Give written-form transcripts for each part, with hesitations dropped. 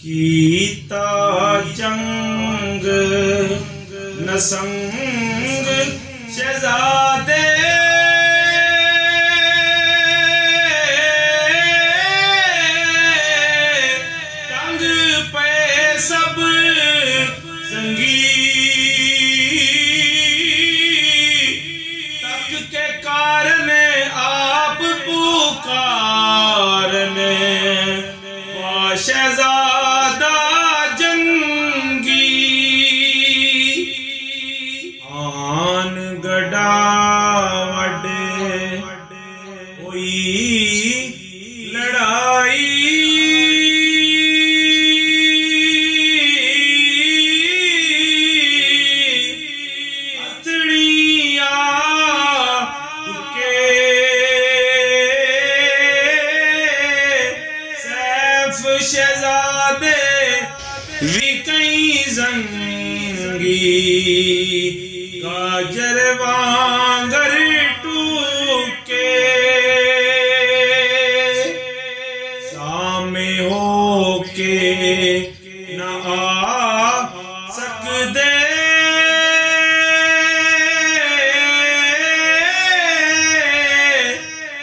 कीता जंग नसंग शहजादे तंग पे सब संगी तक के कारण आप पुकारने शहजादा जंगी आन गड़ा वडे हुई लड़ाई हथड़िया के सैफ शहजादे भी कई जंगी गाजर वांगर टूके सामे होके न आ सकदे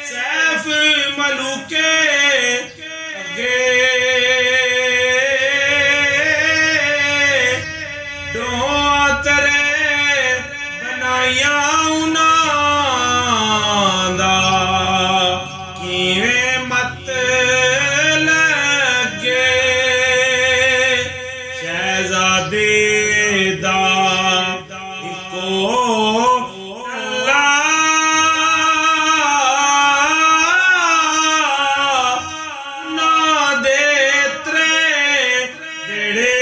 सैफ मलूके अगे मत लगे शहजादे दा इको ना दे त्रे बेड़े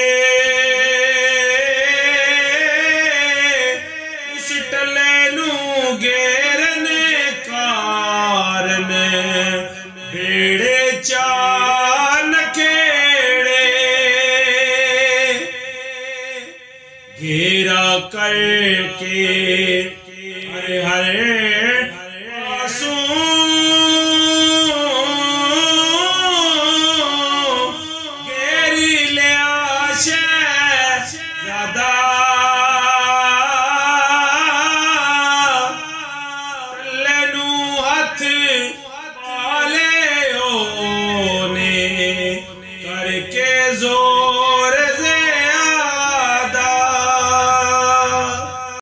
उस टले नू घेरने कारण बेड़े चान खेड़े घेरा करके